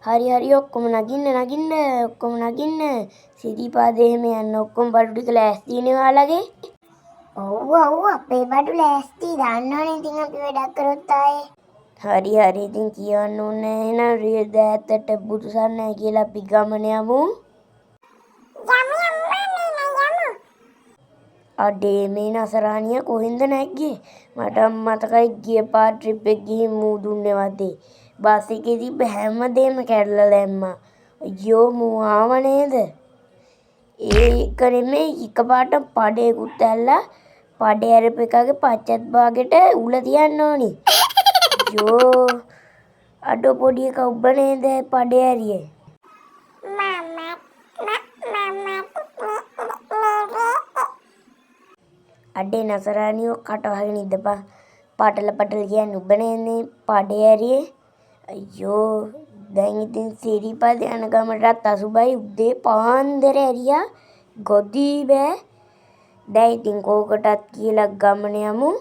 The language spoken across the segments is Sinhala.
හරි ඔක්කොම නගින්න ඔක්කොම නගින්න සිරිපාදේ එහෙම යන්න ඔක්කොම බඩු ටික ලෑස්තිනේ ඔයාලගේ ඔව් අපේ බඩු ලෑස්ති දාන්නවනේ ඉතින් අපි වැඩක් කරොත් ආයේ හරි ඉතින් කියන්න ඕනේ එහෙනම් රියද ඇත්තට බුදුසන්නයි කියලා අපි ගමන යමු අඩේ මේ නසරානිය කොහෙන්ද නැග්ගේ මට මතකයි ගිය පාර ට්‍රිප් එක ගිහින් මූ දුන්නේ වදේ බස් එකේ තිබ්බ හැමදේම කැඩලා දැම්මා අයියෝ මූ ආව නේද ඒක නෙමෙයි එකපාරට පඩේකුත් ඇල්ලා පඩේ ඇරපු එකගේ පච්චත් භාගෙට උල තියන්න ඕනි අයියෝ අඩෝ පොඩි එකා ඔබ නේද පඩේ ඇරියේ අඩේ නසරානියෝ කට වහගෙන ඉඳපන් පටල කියන්නේ ඔබ නේනේ පඩේ ඇරියේ අයියෝ දැන් ඉතින් සිරිපාද යන ගමටත් අසුබයි උදේ පාන්දර ඇරියා ගොඩී බෑ දැන් ඉතින් කෝකටත් කියලා ගමන යමු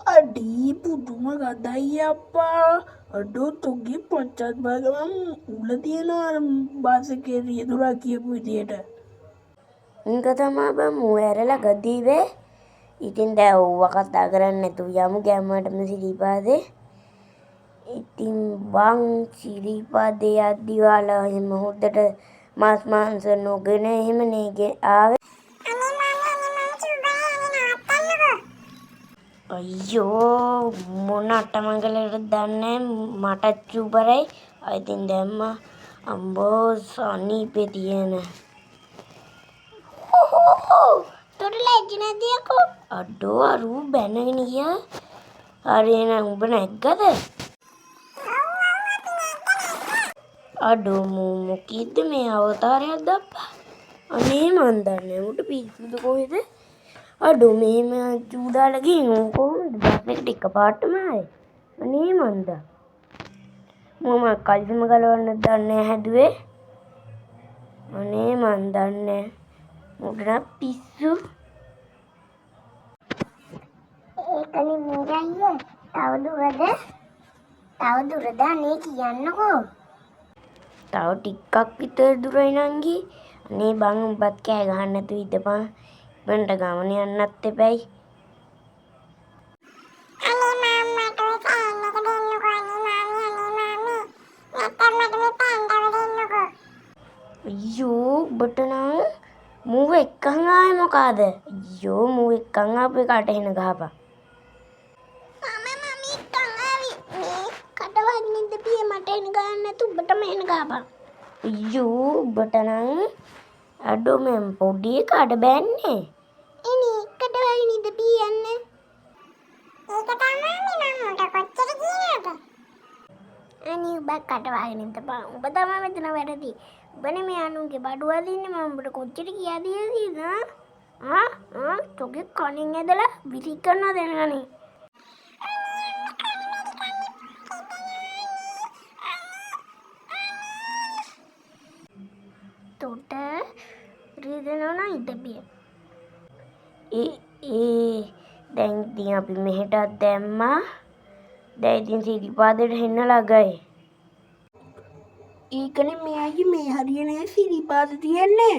අඩේ පුදුම ගදයි අප්පා අඩෝ තොගේ පච්චත් භාගම උල තියෙනවා බස් එකේ රියදුරා කියපු විදියට ඒක තමයි බං මූ ඇරලා ගොඩී බෑ ඉතින් දැන් ඕව කතා කරන්නේ නැතුව යමු ගැම්මටම සිරිපාදේ ඉතින් බං සිරිපාදේ යද්දි ඔයාලා එහෙම හොද්දට මාස් මාංශ නොගෙන එහෙම නේ ආවේ අයියෝ මොන අටමංගලයටද දන්නේ මට චුබරයි ඉතින් දැම්මා අම්බෝ සනීපේ තියෙන තොරලා එජි නැද්ද යකෝ අඩෝ අරු බැනගෙන ගියා හරි එහෙනම් උඹ නැග්ගද අඩෝ මූ මොකීද මේ අවතාරයක් දප්පා අනේ මන් දන්නේ උට පිස්සුද කොහෙද අඩෝ මෙහෙම චූදාලා ගිහින් කොහොමද බස් එකට එකපාරටම ආයේ අනේ මන්දා මම කල්සිම ගලවන්න දන්නේ හැදුවේ අනේ මන් දන්නේ මුඩන පිස්සු ඒකනේ මීරයිය තව දුරද අනේ කියන්නකෝ තව ටිකක් විතර දුරයි නංගි අනේ බං උඹත් කෑ ගහන්න නැතුව ඉඳපන් ඉබන්ට ගමන යන්නත් එපැයි අනේ මම්මට ඔය පෑන් එක දෙන්නකෝ අනේ මාමි නැත්තම් මට මේ පෑන් තව දෙන්නකෝ අයියෝ උඹට නම් මූව එක්කන් ආවේ මොකාද අයියෝ මූ එක්කන් ආපු එකට එන ගහපන් මම එක්කන් ආවි මේ කටවගින්න දෙපිය මට එන ගන්න නැතු උඹටම එන ගහපන් අයියෝ උඹට නම් අඩෝ මම පොඩි එකාට බෑන්නේ එනේ කටවගින්න දෙපිය යන්නේ ඒක තමයි මම උට කොච්චර කියනද අනේ උඹ කටවගින්න ඉඳපන් උඹ තමයි මෙතන වැඩදී උඹනේ මේ අනුන්ගේ බඩුව අදින්නේ මම උඹට කොච්චර කියා දීලාද තොගේ කණින් ඇදලා විසි කරනවා දැනගනේ තොට රිදෙනවා ඉඳපිය දැන් ඉතින් අපි මෙහෙටත් දැම්මා දැන් ඉතින් සිරිපාදේට හෙන්න ළඟයි ඒකනේ මෙයාගේ මේ හරියනේ සිරිපාද තියෙන්නේ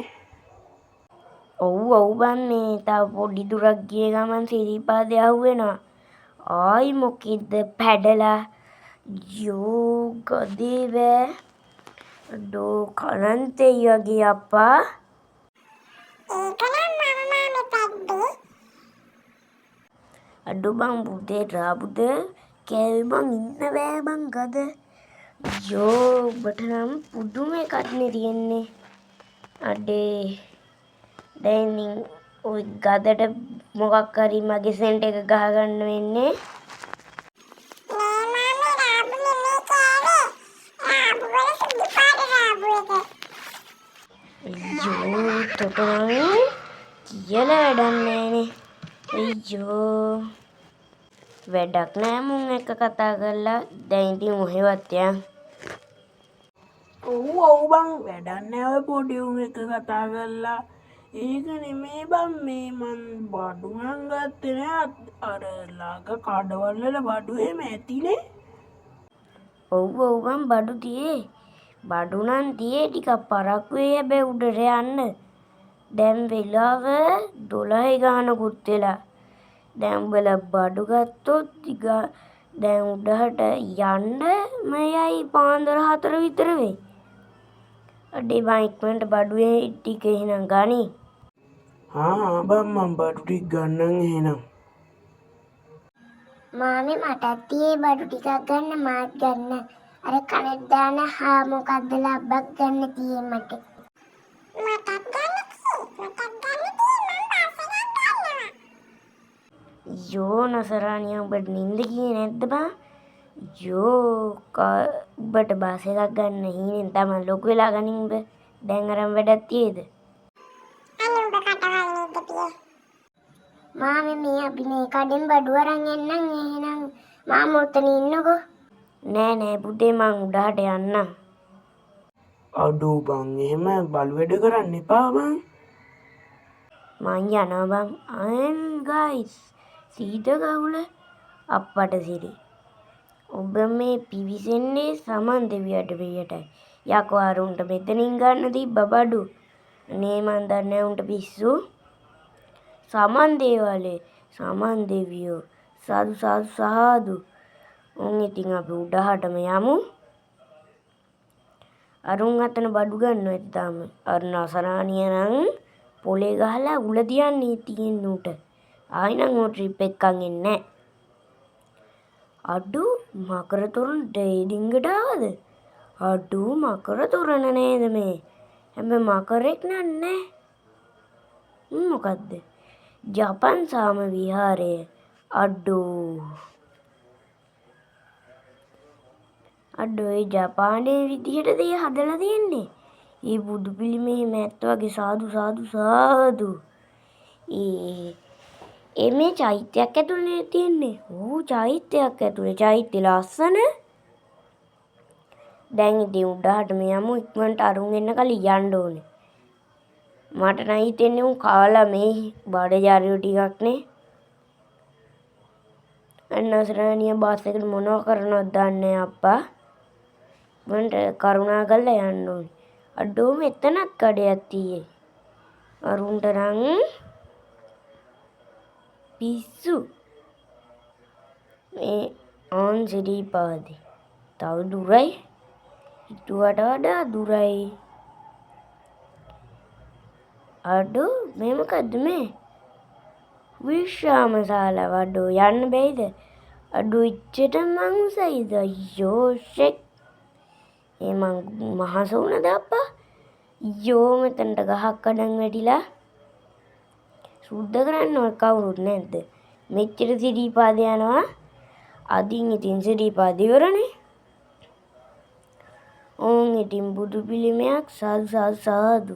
ඔව් බං මේ තව පොඩි දුරක් ගිය ගමන් සිරිපාදේ අහුවෙනවා ආයි මොකෙද්ද පැඩලා යෝ ගදේ බෑ අඩෝ කලන්තේ වගේ අප්පා අඩෝ බං බුදේ රාබුද කෑවේ බං ඉන්න බෑ බං ගද යෝ ඔබට නම් පුදුම එකක්නේ තියෙන්නේ අඩේ දැන් ඔය ගදට මොකක් හරි මගේ සෙන්ට් එක ගහගන්න වෙන්නේ අයියෝ තොටනම් කියලා වැඩක් නෑනේ අයියෝ වැඩක් නෑ මුන් එක්ක කතා කරලා දැන් ඉතින් ඔහෙවත් යන් ඔව් බං වැඩක් නෑ ඔය පොඩි උන් එක කතා කරලා ඒක නෙමේ බං මේ මන් බඩු නම් ගත්තේ නෑ අර ළඟ කඩවල වල බඩු එහෙම ඇතිනේ ඔව් බං බඩු තියේ බඩු නම් තියේ ටිකක් පරක්කු වෙයි හැබැයි උඩට යන්න. දැන් වෙලාව 12 ගානකුත් වෙලා. දැන් උඹලා බඩු ගත්තොත් දැන් උඩහට යන්න මයයි පාන්දර 4 විතර වෙයි. අඩේ බං ඉක්මනට බඩුවේ ටික එහෙනම් ගනි. හා බං මම බඩු ටික ගන්නම් එහෙනම්. මාමේ මටත් තියේ බඩු ටිකක් ගන්න මාත් ගන්න. අර කනෙත් දාන හා මොකද්ද ලබ්බක් ගන්න තියේ මට. මටත් ගන්න යෝ නසරානිය උඹට නින්ද ගියේ නැද්ද බං? යෝ උඹට බස් එකක් ගන්න හීනෙන් තමයි ලොකු වෙලා ගනින් උඹ. දැන් අරන් වැඩක් තියේද? අනේ උඹ කටවල් නේද පියා. මාමේ මේ අපි මේ කඩෙන් බඩු අරන් එන්නම් එහෙනම් මාමා උතන ඉන්නකෝ. නෑ පුතේ මං උඩහට යන්නම්. අඩෝ බං එහෙම බලු වැඩ කරන්න එපා බං. මං යනවා බං. අයන් ගයිස් සීත ගවුල අප්පට සිරි. ඔබ මේ පිවිසෙන්නේ සමන් දෙවියට වෙයටයි. යකෝ අරුන්ට මෙතනින් ගන්න තිබ්බ බඩු. අනේ මන් දන්නේ උන්ට පිස්සු. සමන් දේවාලේ සමන් දෙවියෝ සාදු සාදු. උන් ඉතින් අපි උඩහටම යමු. අරුන් අතන බඩු ගන්නවා ඇති තාම. අර නසරානිය නම් පොලේ ගහලා උල තියන්නේ තියෙන උට. ආයි නම් ඔය ට්‍රිප් එකක් එන්නේ නැහැ. අඩු මකර තොරණ ඩේඩින්ගට ආවද? අඩු මකර තොරණ නේද මේ? හැබැයි මකරෙක් නෑ. මොකද්ද? ජපන් සාම විහාරය. අඩෝ ඒ ජපානයේ විදිහට දෙය හදලා තියෙන්නේ. ඒ බුදු පිළිමේ මැත්ත වගේ සාදු. මේ චෛත්‍යයක් ඇතුළේ තියෙන්නේ. චෛත්‍යයක් ඇතුළේ චෛත්‍ය ලස්සන. දැන් ඉතින් උඩහටම යමු ඉක්මනට අරුන් එන්න කලින් යන්න ඕනේ. මට නම් හිතෙන්නේ උන් කාලා මේ බඩජාරියෝ ටිකක් නේ. අන්නසරණිය බස් එකට මොනව කරනවද දන්නේ අප්පා. මන්ට කරුණා කරලා යන්න ඕනේ. අඩෝ මෙතනක් කඩයක් තියෙයි. අරුන්ට නම් පිස්සු. මේ ආන් සිරිපාදේ. තව දුරයි. හිතුවට වඩා දුරයි. අඩෝ මේ මොකද්ද මේ? විශ්‍රාම ශාලාව. අඩෝ යන්න බැයිද? අඩෝ ඉච්චට මං උසයිද? අයියෝ ෂෙක්. මං මහස වුණද අප්පා? යෝ මෙතනට ගහක් කඩන් වැටිලා. සුද්ධ කරන්නවත් කවුරුත් නැද්ද? මෙච්චර සිරිපාද යනවා. අදින් ඉතින් සිරිපාද ඉවරනේ. ඕන් ඉතින් බුදු පිළිමයක් සාදු.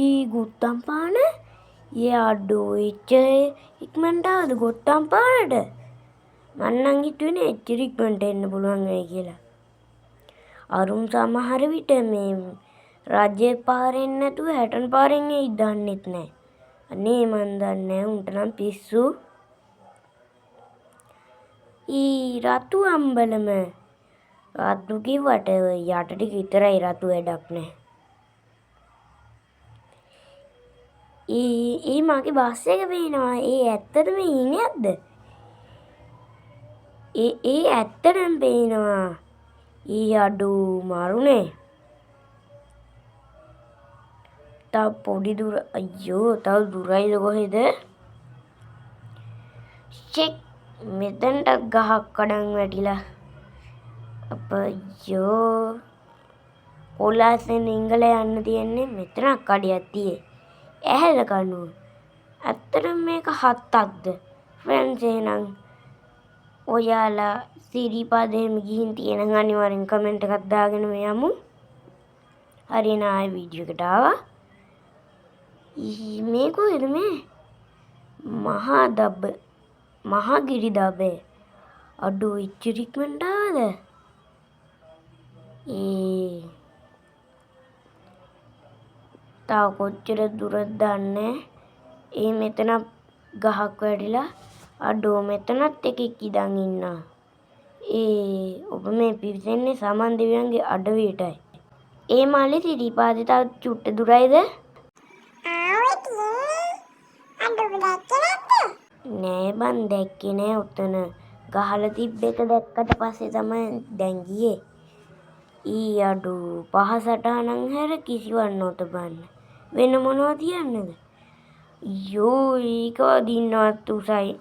ඊ ගුත්තම් පාන. අඩෝ ඉක්මනට ආවද ගොත්තම් පානට? මං නම් හිතුවේ නේ එච්චර ඉක්මනට එන්න පුළුවන් වෙයි කියලා. අරුන් සමහර විට මේ රජයේ පාරෙන් නැතුව හැටන් පාරෙන් එයි දන්නෙත් නැහැ. අනේ මන් දන්නේ උන්ට නම් පිස්සු. රතු අම්බලම. රතු කිව්වට යට ටික විතරයි රතු වැඩක් නැහැ. මගේ බස් එක පේනවා. ඇත්තටම හීනයක්ද? ඇත්තටම පේනවා. අඩෝ මරුනේ. තව පොඩි දුර. අයියෝ තව දුරයිද කොහෙද? චෙක් මෙතනට ගහක් කඩන් වැටිලා. අප්පයෝ පොලාසෙන් ඉංගල යන්න තියෙන්නේ. මෙතනක් කඩයක් තියෙයි. ඇහැල කනුව. ඇත්තටම මේක 7ක්ද? ෆ්‍රෙන්ඩ්ස් එහෙනම් ඔයාලා සිරිපාදේම ගිහින් තියෙන අනිවාර්යෙන් කමෙන්ට් එකක් දාගෙන යමු. හරි නාය වීඩියෝ එකට ආවා. මේ කොහෙද මේ? මහගිරි දබේ. අඩෝ ඉච්චරික්මන්ට ආවද? තව කොච්චර දුරද දන්නේ. මෙතන ගහක් වැටිලා. අඩෝ මෙතනත් එකෙක් ඉඳන් ඉන්නවා. ඔබ මේ පිවිසෙන්නේ සමන් දෙවියන්ගේ අඩවියටයි. ඒ මාළේ සිරිපාදේ තව චුට්ට දුරයිද? ආවේ තියෙන්නේ. අඬ ඔබ දැක්කේ නැද්ද? නෑ බං දැක්කේ නෑ උතන. ගහලා තිබ්බ එක දැක්කට පස්සේ තමයි දැන් ගියේ. ඊ අඩු පහ සටහනන් හැර කිසිවක් නොතබන්න. වෙන මොනවා තියන්නද? යෝ ඒක වදින්නවත් උසයි.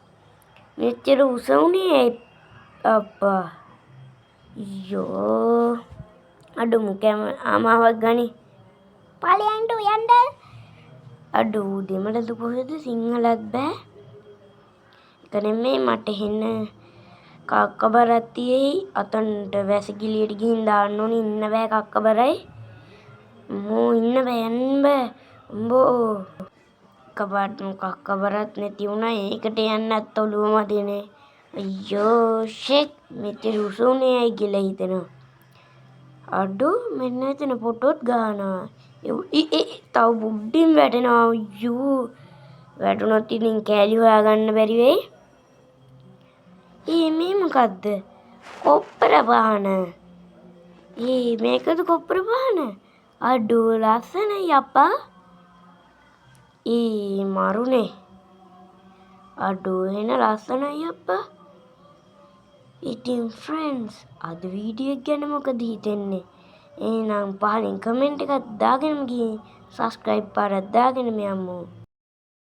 මෙච්චර උස උනේ ඇයි අප්පා? යෝ අඩු මුකෑම ආමාවක් ගනි. ඵලයන්ට යන්න. අඩු දෙමළද කොහෙද සිංහලත් බෑ. ඒක නෙමෙයි මට හෙන්න කක්කබරක් තියෙයි. අතන්ට වැසිකිළියට ගිහින් දාන්න ඕනේ. ඉන්න බෑ කක්කබරයි. මෝ ඉන්න බෑ යන්න බෑ. උඹෝ කබාටම කක්කබරත් නැති වුණා. ඒකට යන්නත් ඔළුව මදිනේ. අයියෝ ෂෙට් මෙච්චර උස උනේ ඇයි කියලා හිතෙනවා. අඩු මෙන්න එතන ෆොටෝත් ගහනවා. තව බුඩ්ඩින් වැටෙනවා. අයියෝ වැටුණොත් ඉතින් කෑලි හොයාගන්න බැරි වෙයි. මේ මොකද්ද? කොප්පර පාන. මේකද කොප්පර පාන? අඩු ලස්සනයි අප්පා. මරුනේ. අඩු එහෙන ලස්සනයි අප්පා. ඉතින් ෆ්‍රෙන්ඩ්ස් අද වීඩියෝ එක ගැන මොකද හිතෙන්නේ? එහෙනම් පහලින් කමෙන්ට් එකක් දාගෙනම ගිහින් සබ්ස්ක්‍රයිබ් පාරක් දාගෙනම යමු.